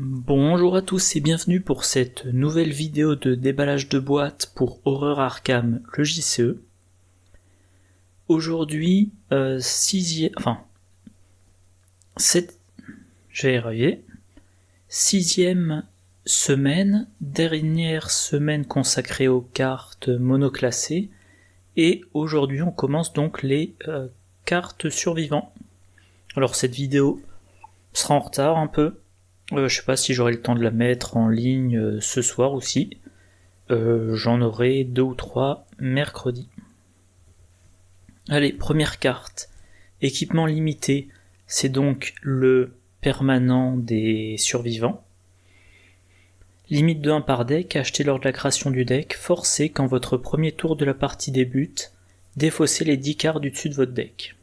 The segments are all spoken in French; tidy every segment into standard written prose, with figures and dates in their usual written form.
Bonjour à tous et bienvenue pour cette nouvelle vidéo de déballage de boîtes pour Horror Arkham, le JCE. Aujourd'hui, sixième semaine, dernière semaine consacrée aux cartes monoclassées, et aujourd'hui on commence donc les cartes survivants. Alors cette vidéo sera en retard un peu. Je sais pas si j'aurai le temps de la mettre en ligne ce soir aussi. J'en aurai 2 ou 3 mercredi. Allez, première carte. Équipement limité, c'est donc le permanent des survivants. Limite de 1 par deck, acheté lors de la création du deck, forcé quand votre premier tour de la partie débute, défaussez les 10 cartes du dessus de votre deck.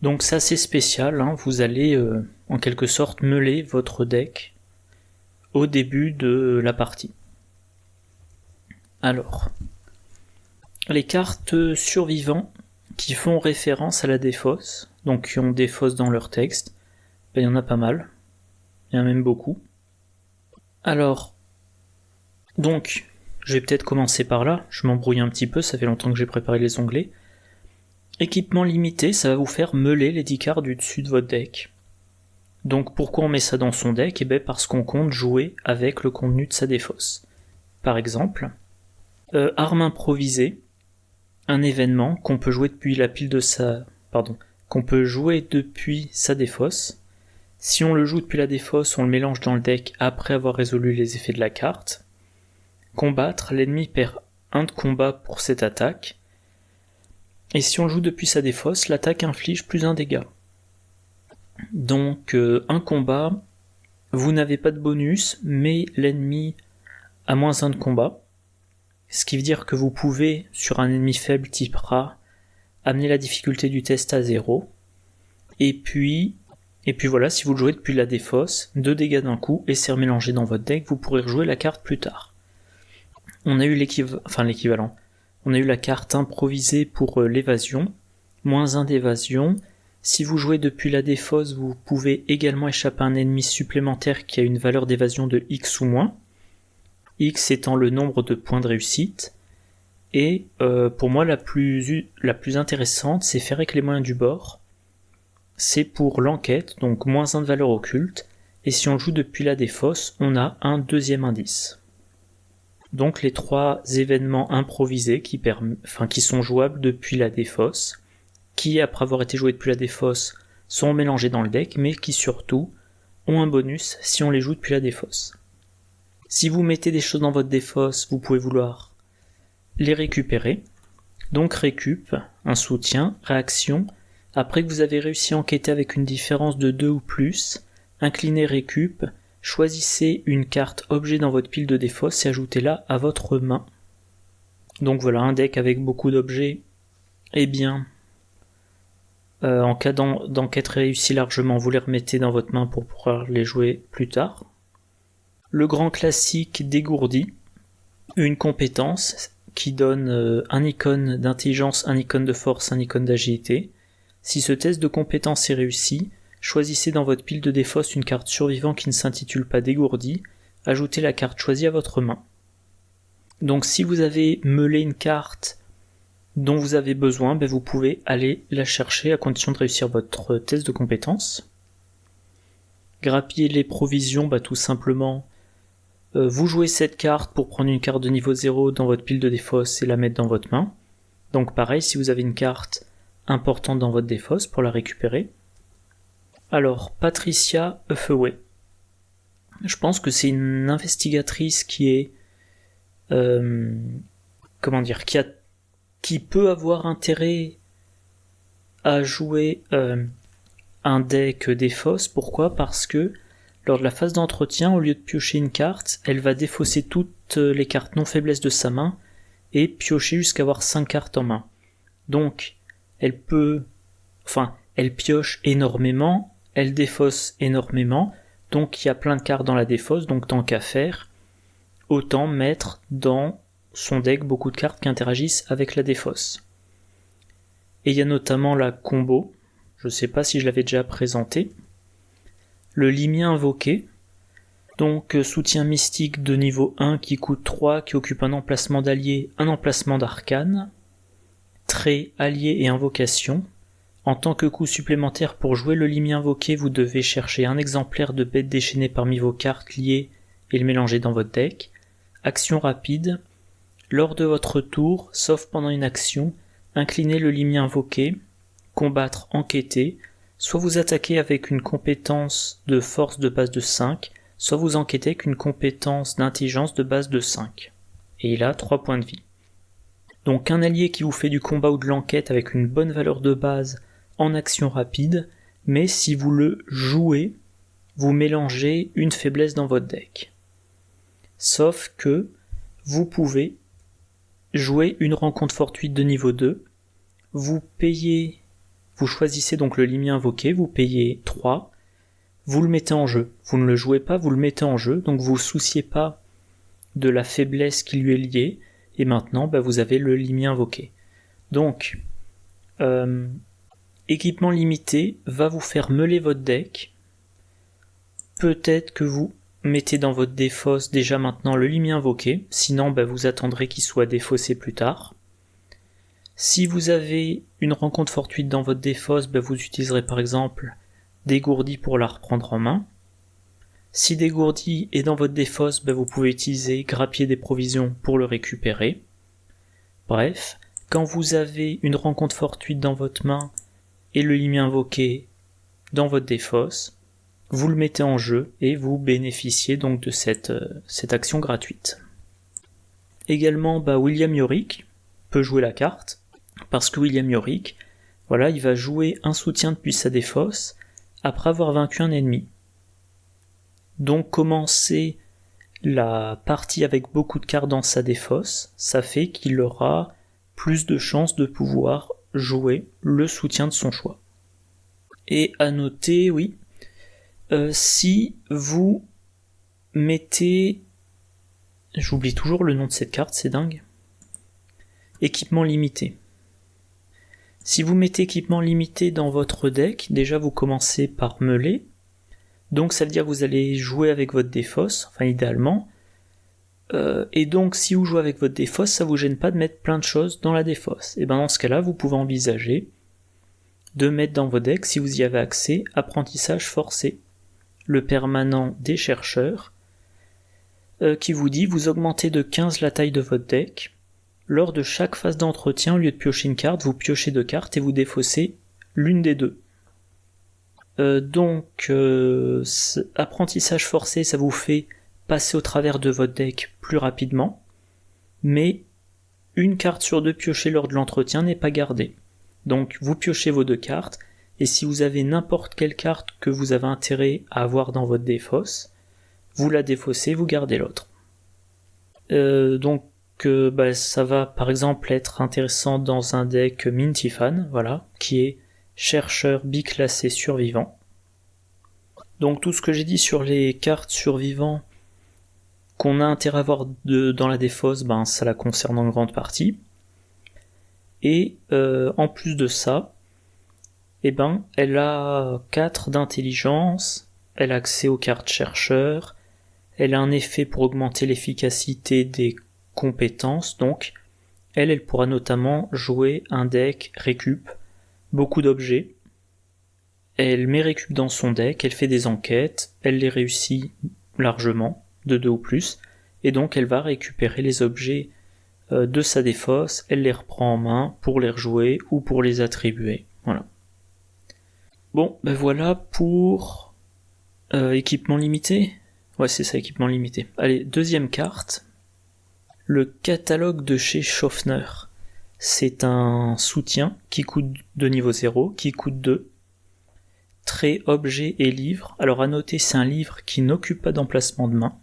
Donc c'est assez spécial, hein. Vous allez en quelque sorte meuler votre deck au début de la partie. Alors, les cartes survivants qui font référence à la défausse, donc qui ont défausse dans leur texte, il y en a pas mal, il y en a même beaucoup. Alors, donc, je vais peut-être commencer par là, je m'embrouille un petit peu, ça fait longtemps que j'ai préparé les onglets. Équipement limité, ça va vous faire meuler les 10 cartes du dessus de votre deck. Donc pourquoi on met ça dans son deck ? Eh bien parce qu'on compte jouer avec le contenu de sa défausse. Par exemple, arme improvisée, un événement qu'on peut jouer depuis sa défausse. Si on le joue depuis la défausse, on le mélange dans le deck après avoir résolu les effets de la carte. Combattre, l'ennemi perd 1 de combat pour cette attaque. Et si on joue depuis sa défausse, l'attaque inflige plus 1 dégât. Donc un combat, vous n'avez pas de bonus, mais l'ennemi a moins 1 de combat. Ce qui veut dire que vous pouvez, sur un ennemi faible type rat, amener la difficulté du test à 0. Et puis voilà, si vous le jouez depuis la défausse, 2 dégâts d'un coup, et c'est remélangé dans votre deck, vous pourrez rejouer la carte plus tard. On a eu l'équivalent. On a eu la carte improvisée pour l'évasion, moins 1 d'évasion. Si vous jouez depuis la défausse, vous pouvez également échapper à un ennemi supplémentaire qui a une valeur d'évasion de X ou moins. X étant le nombre de points de réussite. Et pour moi, la plus intéressante, c'est faire avec les moyens du bord. C'est pour l'enquête, donc moins 1 de valeur occulte. Et si on joue depuis la défausse, on a un deuxième indice. Donc les 3 événements improvisés qui sont jouables depuis la défausse, qui après avoir été joués depuis la défausse sont mélangés dans le deck, mais qui surtout ont un bonus si on les joue depuis la défausse. Si vous mettez des choses dans votre défausse, vous pouvez vouloir les récupérer. Donc récup, un soutien, réaction, après que vous avez réussi à enquêter avec une différence de 2 ou plus, inclinez récup, choisissez une carte objet dans votre pile de défausse et ajoutez-la à votre main. Donc voilà, un deck avec beaucoup d'objets, eh bien, en cas d'enquête réussie largement, vous les remettez dans votre main pour pouvoir les jouer plus tard. Le grand classique dégourdi, une compétence qui donne un icône d'intelligence, un icône de force, un icône d'agilité. Si ce test de compétence est réussi, choisissez dans votre pile de défausse une carte survivant qui ne s'intitule pas dégourdi, ajoutez la carte choisie à votre main. Donc si vous avez meulé une carte dont vous avez besoin, vous pouvez aller la chercher à condition de réussir votre test de compétence. Grappiller les provisions, tout simplement, vous jouez cette carte pour prendre une carte de niveau 0 dans votre pile de défausse et la mettre dans votre main. Donc pareil, si vous avez une carte importante dans votre défausse pour la récupérer. Alors, Patricia Huffaway. Je pense que c'est une investigatrice qui peut avoir intérêt à jouer un deck défausse. Pourquoi ? Parce que lors de la phase d'entretien, au lieu de piocher une carte, elle va défausser toutes les cartes non faiblesse de sa main et piocher jusqu'à avoir 5 cartes en main. Donc, elle pioche énormément, elle défausse énormément, donc il y a plein de cartes dans la défausse, donc tant qu'à faire, autant mettre dans son deck beaucoup de cartes qui interagissent avec la défausse. Et il y a notamment la combo, je sais pas si je l'avais déjà présenté, le limier invoqué, Donc soutien mystique de niveau 1 qui coûte 3, qui occupe un emplacement d'allié, un emplacement d'arcane. Trait, allié et invocation. En tant que coût supplémentaire pour jouer le Limia invoqué, vous devez chercher un exemplaire de bête déchaînée parmi vos cartes liées et le mélanger dans votre deck. Action rapide. Lors de votre tour, sauf pendant une action, inclinez le Limia invoqué, combattre, enquêter, soit vous attaquez avec une compétence de force de base de 5, soit vous enquêtez avec une compétence d'intelligence de base de 5. Et il a 3 points de vie. Donc un allié qui vous fait du combat ou de l'enquête avec une bonne valeur de base en action rapide, mais si vous le jouez, vous mélangez une faiblesse dans votre deck. Sauf que vous pouvez jouer une rencontre fortuite de niveau 2, vous choisissez donc le Limia invoqué, vous payez 3, vous le mettez en jeu. Vous ne le jouez pas, vous le mettez en jeu, donc vous ne vous souciez pas de la faiblesse qui lui est liée, et maintenant vous avez le Limia invoqué. Donc, équipement limité va vous faire meuler votre deck. Peut-être que vous mettez dans votre défausse déjà maintenant le Limia invoqué, sinon vous attendrez qu'il soit défaussé plus tard. Si vous avez une rencontre fortuite dans votre défausse, vous utiliserez par exemple Dégourdi pour la reprendre en main. Si Dégourdi est dans votre défausse, vous pouvez utiliser Grappier des provisions pour le récupérer. Bref, quand vous avez une rencontre fortuite dans votre main et le Limia invoqué dans votre défausse, vous le mettez en jeu et vous bénéficiez donc de cette action gratuite. Également, William Yorick peut jouer la carte, parce que William Yorick, il va jouer un soutien depuis sa défausse après avoir vaincu un ennemi. Donc commencer la partie avec beaucoup de cartes dans sa défausse, ça fait qu'il aura plus de chances de pouvoir jouer le soutien de son choix. Et à noter, si vous mettez... J'oublie toujours le nom de cette carte, c'est dingue. Équipement limité. Si vous mettez équipement limité dans votre deck, déjà vous commencez par meuler. Donc ça veut dire que vous allez jouer avec votre défausse, idéalement. Et donc si vous jouez avec votre défausse, ça vous gêne pas de mettre plein de choses dans la défausse. Et dans ce cas-là, vous pouvez envisager de mettre dans vos decks, si vous y avez accès, apprentissage forcé, le permanent des chercheurs, qui vous dit vous augmentez de 15 la taille de votre deck. Lors de chaque phase d'entretien, au lieu de piocher une carte, vous piochez 2 cartes et vous défaussez l'une des deux. Apprentissage forcé, ça vous fait passer au travers de votre deck plus rapidement, mais une carte sur 2 piochée lors de l'entretien n'est pas gardée. Donc vous piochez vos 2 cartes, et si vous avez n'importe quelle carte que vous avez intérêt à avoir dans votre défausse, vous la défaussez, vous gardez l'autre. Ça va par exemple être intéressant dans un deck Mintifan, qui est chercheur biclassé survivant. Donc tout ce que j'ai dit sur les cartes survivants qu'on a intérêt à avoir dans la défausse, ça la concerne en grande partie. Et en plus de ça, elle a 4 d'intelligence, elle a accès aux cartes chercheurs, elle a un effet pour augmenter l'efficacité des compétences, donc elle pourra notamment jouer un deck récup, beaucoup d'objets, elle met récup dans son deck, elle fait des enquêtes, elle les réussit largement, de 2 ou plus, et donc elle va récupérer les objets de sa défausse, elle les reprend en main pour les rejouer ou pour les attribuer. Voilà. Bon, voilà pour équipement limité. Ouais, c'est ça, équipement limité. Allez, deuxième carte. Le catalogue de chez Schaffner. C'est un soutien qui coûte de niveau 0, qui coûte 2. Trait, objet et livre. Alors à noter, c'est un livre qui n'occupe pas d'emplacement de main.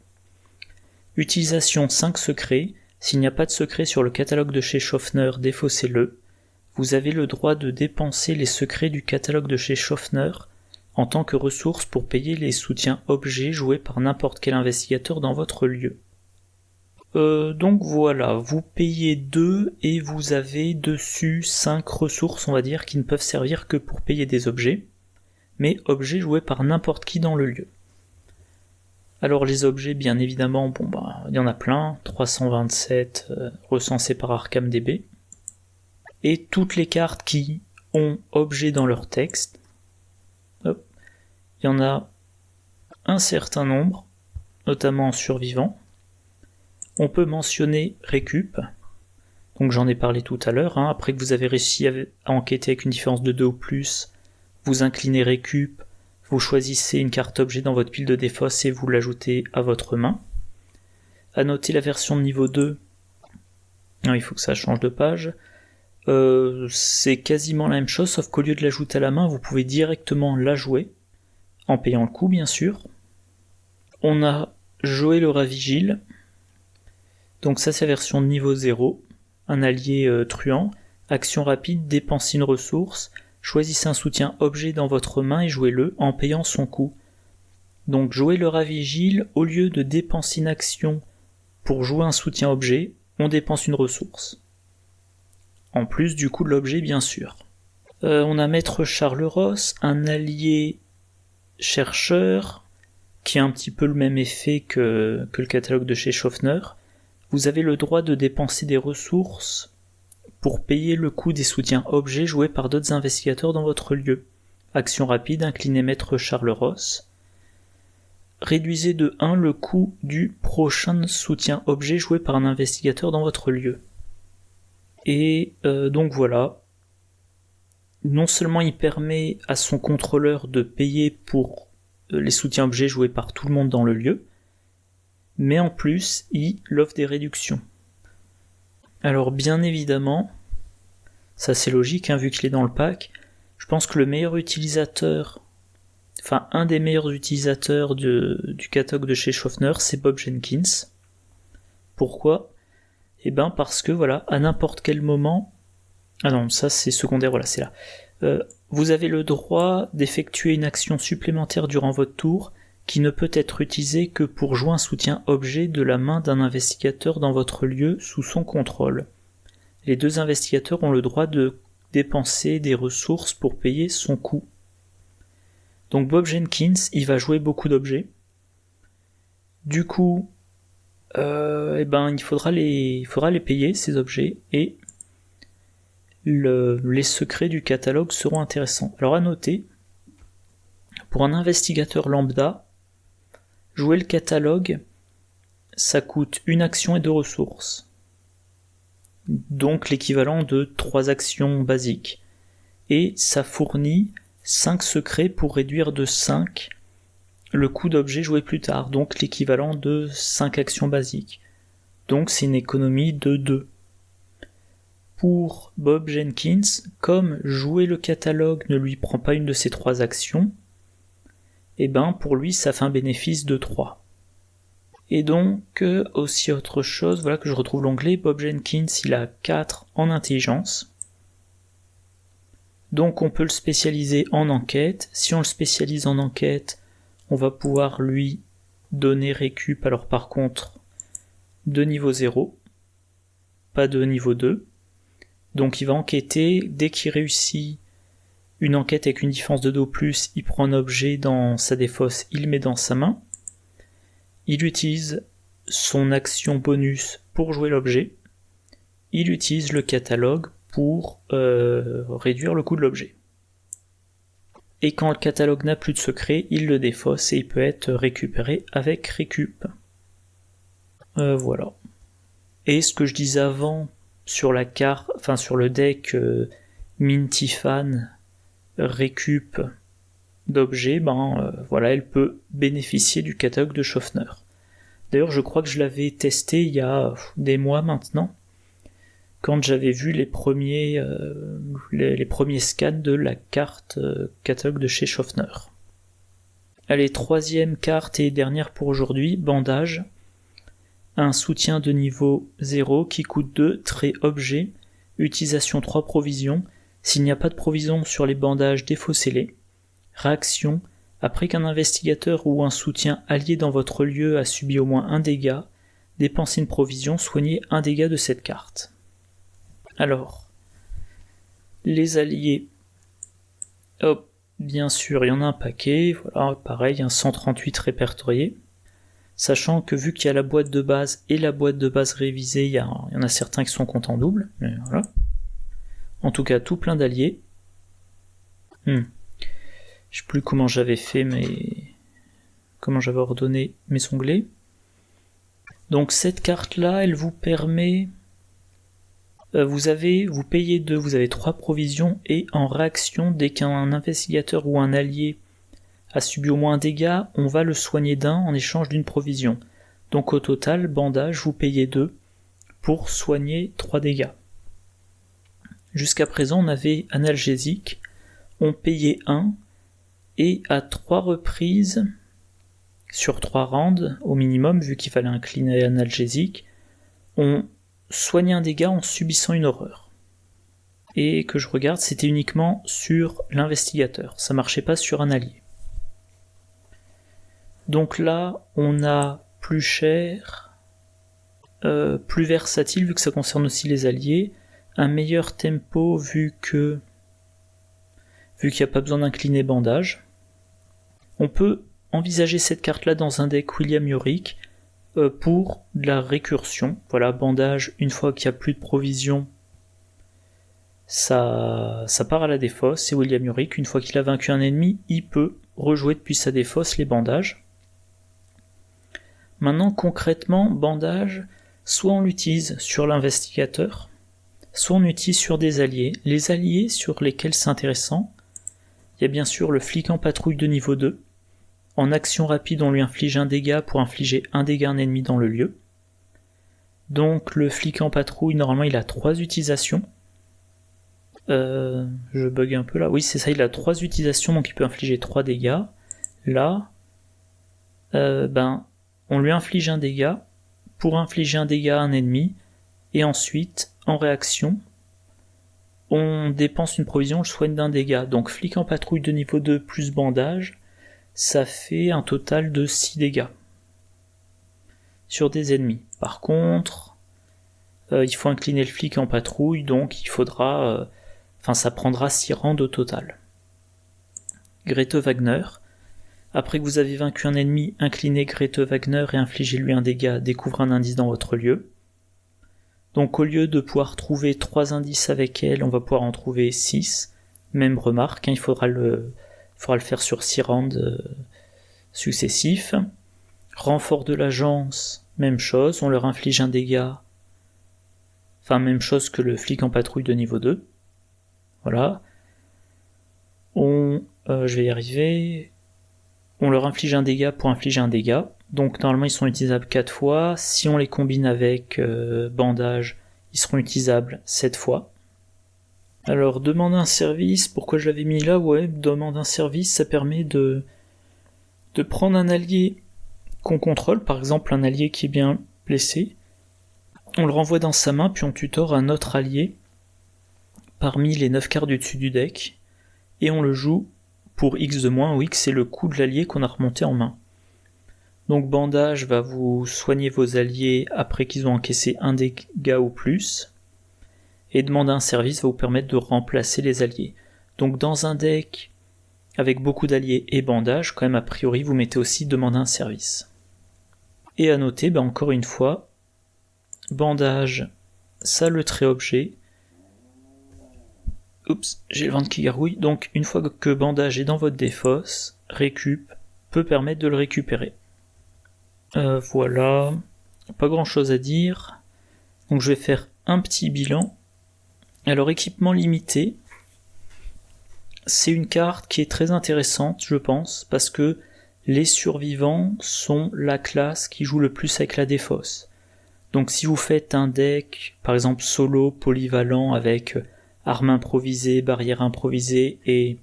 Utilisation 5 secrets. S'il n'y a pas de secret sur le catalogue de chez Schaffner, défaussez-le. Vous avez le droit de dépenser les secrets du catalogue de chez Schaffner en tant que ressource pour payer les soutiens objets joués par n'importe quel investigateur dans votre lieu. Donc voilà, vous payez 2 et vous avez dessus 5 ressources, on va dire, qui ne peuvent servir que pour payer des objets, mais objets joués par n'importe qui dans le lieu. Alors les objets, bien évidemment, il y en a plein, 327 recensés par ArchamDB. Et toutes les cartes qui ont objet dans leur texte, il y en a un certain nombre, notamment en survivant. On peut mentionner récup, donc j'en ai parlé tout à l'heure, après que vous avez réussi à enquêter avec une différence de 2 ou plus, vous inclinez récup, vous choisissez une carte objet dans votre pile de défausse et vous l'ajoutez à votre main. À noter la version de niveau 2, il faut que ça change de page, c'est quasiment la même chose, sauf qu'au lieu de l'ajouter à la main, vous pouvez directement la jouer, en payant le coup bien sûr. On a Joël le Ravigile, donc ça c'est la version de niveau 0, un allié truand, action rapide, dépensez une ressource, choisissez un soutien objet dans votre main et jouez-le en payant son coût. Donc Joël le Ravigile, au lieu de dépenser une action pour jouer un soutien objet, on dépense une ressource. En plus du coût de l'objet bien sûr. On a Maître Charles Ross, un allié chercheur, qui a un petit peu le même effet que le catalogue de chez Schaffner. Vous avez le droit de dépenser des ressources pour payer le coût des soutiens objets joués par d'autres investigateurs dans votre lieu. Action rapide, inclinez Maître Charles Ross. Réduisez de 1 le coût du prochain soutien objet joué par un investigateur dans votre lieu. Et donc voilà. Non seulement il permet à son contrôleur de payer pour les soutiens objets joués par tout le monde dans le lieu, mais en plus, il offre des réductions. Alors bien évidemment, ça c'est logique, vu qu'il est dans le pack, je pense que le meilleur utilisateur, un des meilleurs utilisateurs du catalogue de chez Schaffner, c'est Bob Jenkins. Pourquoi ? Parce que voilà, à n'importe quel moment, ah non, ça c'est secondaire, voilà, c'est là. Vous avez le droit d'effectuer une action supplémentaire durant votre tour qui ne peut être utilisée que pour jouer un soutien objet de la main d'un investigateur dans votre lieu sous son contrôle. Les deux investigateurs ont le droit de dépenser des ressources pour payer son coût. Donc Bob Jenkins, il va jouer beaucoup d'objets. Du coup, il faudra les payer, ces objets, et les secrets du catalogue seront intéressants. Alors à noter, pour un investigateur lambda, jouer le catalogue, ça coûte une action et 2 ressources. Donc l'équivalent de 3 actions basiques. Et ça fournit 5 secrets pour réduire de 5 le coût d'objet joué plus tard, donc l'équivalent de 5 actions basiques. Donc c'est une économie de 2. Pour Bob Jenkins, comme jouer le catalogue ne lui prend pas une de ces 3 actions, pour lui ça fait un bénéfice de 3. Et donc aussi autre chose, voilà que je retrouve l'onglet, Bob Jenkins il a 4 en intelligence. Donc on peut le spécialiser en enquête. Si on le spécialise en enquête, on va pouvoir lui donner récup, alors par contre de niveau 0, pas de niveau 2. Donc il va enquêter, dès qu'il réussit une enquête avec une différence de 2 ou plus, il prend un objet dans sa défausse, il le met dans sa main. Il utilise son action bonus pour jouer l'objet. Il utilise le catalogue pour réduire le coût de l'objet. Et quand le catalogue n'a plus de secret, il le défausse et il peut être récupéré avec récup. Voilà. Et ce que je disais avant sur la carte, sur le deck Mintifan récup d'objets, elle peut bénéficier du catalogue de Schaffner. D'ailleurs, je crois que je l'avais testé il y a des mois maintenant, quand j'avais vu les premiers scans de la carte catalogue de chez Schaffner. Allez, 3e carte et dernière pour aujourd'hui, bandage. Un soutien de niveau 0 qui coûte 2, trait objet, utilisation 3 provisions. S'il n'y a pas de provisions sur les bandages, défaussez-les. Réaction, après qu'un investigateur ou un soutien allié dans votre lieu a subi au moins un dégât, dépensez une provision, soignez un dégât de cette carte. Alors, les alliés, bien sûr, il y en a un paquet, voilà, pareil, un 138 répertoriés. sachant que vu qu'il y a la boîte de base et la boîte de base révisée, il y en a certains qui sont comptes en double, mais voilà. En tout cas, tout plein d'alliés. Je sais plus comment j'avais fait, comment j'avais ordonné mes onglets. Donc cette carte-là, elle vous permet... vous payez 2, vous avez 3 provisions, et en réaction, dès qu'un investigateur ou un allié a subi au moins un dégât, on va le soigner d'un en échange d'une provision. Donc au total, bandage, vous payez 2 pour soigner 3 dégâts. Jusqu'à présent, on avait analgésique, on payait 1, et à 3 reprises, sur 3 rounds au minimum, vu qu'il fallait incliner analgésique, on soignait un dégât en subissant une horreur. Et que je regarde, c'était uniquement sur l'investigateur, ça marchait pas sur un allié. Donc là, on a plus cher, plus versatile vu que ça concerne aussi les alliés, un meilleur tempo vu qu'il n'y a pas besoin d'incliner bandage. On peut envisager cette carte-là dans un deck William Yorick pour de la récursion. Voilà, bandage, une fois qu'il n'y a plus de provisions, ça part à la défausse, et William Yorick, une fois qu'il a vaincu un ennemi, il peut rejouer depuis sa défausse les bandages. Maintenant, concrètement, bandage, soit on l'utilise sur l'investigateur, soit on l'utilise sur des alliés. Les alliés sur lesquels c'est intéressant, il y a bien sûr le flic en patrouille de niveau 2. En action rapide, on lui inflige un dégât pour infliger un dégât à un ennemi dans le lieu. Donc le flic en patrouille, normalement, il a 3 utilisations. Je bug un peu là. Oui, c'est ça, il a 3 utilisations, donc il peut infliger 3 dégâts. Là, on lui inflige un dégât pour infliger un dégât à un ennemi, et ensuite, en réaction, on dépense une provision, on le soigne d'un dégât. Donc flic en patrouille de niveau 2 plus bandage, ça fait un total de 6 dégâts sur des ennemis. Par contre, il faut incliner le flic en patrouille, donc il faudra... ça prendra 6 rounds au total. Grete Wagner. Après que vous avez vaincu un ennemi, inclinez Grete Wagner et infligez-lui un dégât, découvre un indice dans votre lieu. Donc au lieu de pouvoir trouver 3 indices avec elle, on va pouvoir en trouver 6. Même remarque, il faudra le faire sur 6 rounds successifs. Renfort de l'agence, même chose, on leur inflige un dégât. Même chose que le flic en patrouille de niveau 2. Voilà. Je vais y arriver. On leur inflige un dégât pour infliger un dégât. Donc normalement ils sont utilisables 4 fois. Si on les combine avec bandage, ils seront utilisables 7 fois. Alors demander un service, pourquoi je l'avais mis là? Ouais, demander un service, ça permet de prendre un allié qu'on contrôle, par exemple un allié qui est bien blessé. On le renvoie dans sa main, puis on tutore un autre allié parmi les 9 cartes du dessus du deck, et on le joue pour X de moins, où X c'est le coût de l'allié qu'on a remonté en main. Donc bandage va vous soigner vos alliés après qu'ils ont encaissé un dégât ou plus, et demander un service va vous permettre de remplacer les alliés. Donc dans un deck avec beaucoup d'alliés et bandage, quand même a priori vous mettez aussi demander un service. Et à noter, encore une fois, bandage, ça le trait objet. Oups, j'ai le ventre qui gargouille. Donc une fois que bandage est dans votre défausse, récup peut permettre de le récupérer. Voilà, pas grand chose à dire. Donc je vais faire un petit bilan. Alors équipement limité, c'est une carte qui est très intéressante, je pense, parce que les survivants sont la classe qui joue le plus avec la défausse. Donc si vous faites un deck, par exemple solo, polyvalent, avec armes improvisées, barrières improvisées et...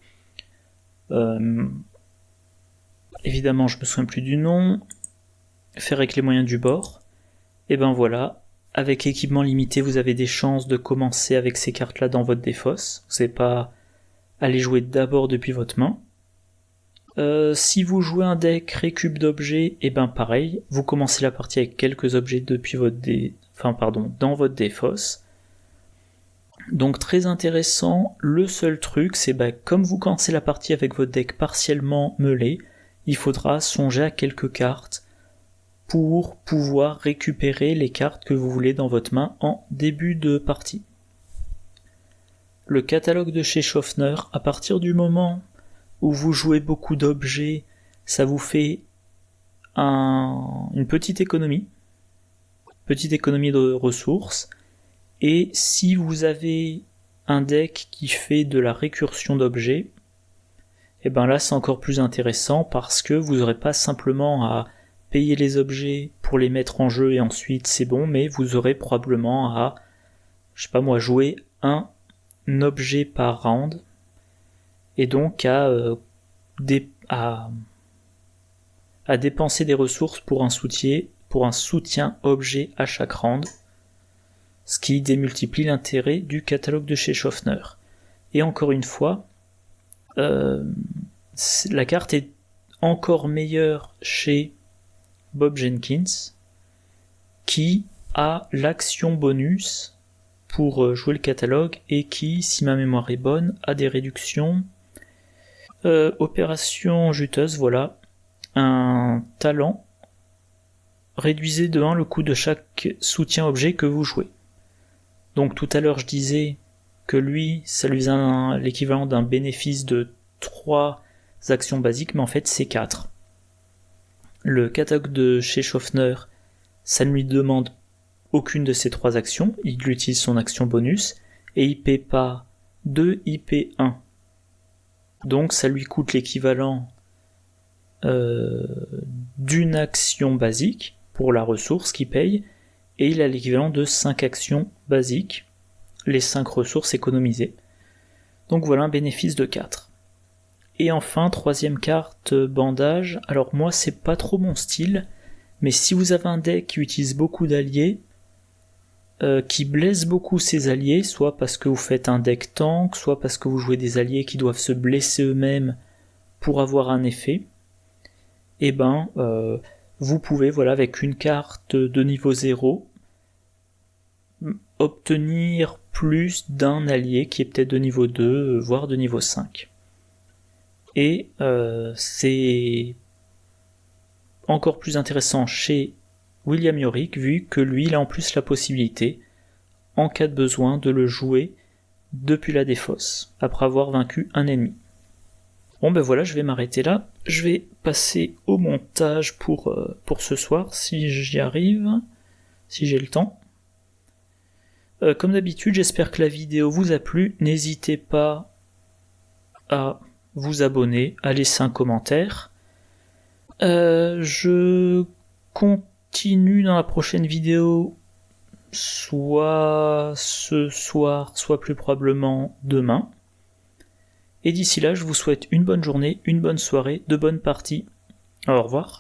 évidemment, je me souviens plus du nom, faire avec les moyens du bord, et voilà, avec équipement limité, vous avez des chances de commencer avec ces cartes-là dans votre défausse. Vous n'avez pas à les jouer d'abord depuis votre main. Si vous jouez un deck récup d'objets, pareil, vous commencez la partie avec quelques objets depuis dans votre défausse. Donc très intéressant. Le seul truc, c'est comme vous commencez la partie avec votre deck partiellement meulé, il faudra songer à quelques cartes pour pouvoir récupérer les cartes que vous voulez dans votre main en début de partie. Le catalogue de chez Schaffner, à partir du moment où vous jouez beaucoup d'objets, ça vous fait une petite économie de ressources, et si vous avez un deck qui fait de la récursion d'objets, et ben là c'est encore plus intéressant parce que vous n'aurez pas simplement à payer les objets pour les mettre en jeu et ensuite c'est bon, mais vous aurez probablement à, jouer un objet par round, et donc à dépenser des ressources pour un soutien objet à chaque round, ce qui démultiplie l'intérêt du catalogue de chez Schaffner. Et encore une fois, la carte est encore meilleure chez Bob Jenkins, qui a l'action bonus pour jouer le catalogue et qui, si ma mémoire est bonne, a des réductions. Opération juteuse, voilà. Un talent, réduisez de 1 le coût de chaque soutien objet que vous jouez. Donc tout à l'heure je disais que lui, ça lui faisait l'équivalent d'un bénéfice de 3 actions basiques, mais en fait c'est 4. Le catalogue de chez Schaffner, ça ne lui demande aucune de ces 3 actions, il utilise son action bonus, et il paie pas 2, il paie 1. Donc ça lui coûte l'équivalent d'une action basique pour la ressource qu'il paye, et il a l'équivalent de 5 actions basiques, les 5 ressources économisées. Donc voilà un bénéfice de 4. Et enfin, troisième carte, bandage. Alors moi c'est pas trop mon style, mais si vous avez un deck qui utilise beaucoup d'alliés, qui blesse beaucoup ses alliés, soit parce que vous faites un deck tank, soit parce que vous jouez des alliés qui doivent se blesser eux-mêmes pour avoir un effet, et ben vous pouvez, voilà, avec une carte de niveau 0, obtenir plus d'un allié qui est peut-être de niveau 2, voire de niveau 5. Et c'est encore plus intéressant chez William Yorick, vu que lui, il a en plus la possibilité, en cas de besoin, de le jouer depuis la défausse, après avoir vaincu un ennemi. Bon ben voilà, je vais m'arrêter là. Je vais passer au montage pour ce soir, si j'y arrive, si j'ai le temps. Comme d'habitude, j'espère que la vidéo vous a plu. N'hésitez pas à vous abonner, à laisser un commentaire. Je continue dans la prochaine vidéo, soit ce soir, soit plus probablement demain. Et d'ici là, je vous souhaite une bonne journée, une bonne soirée, de bonnes parties. Au revoir.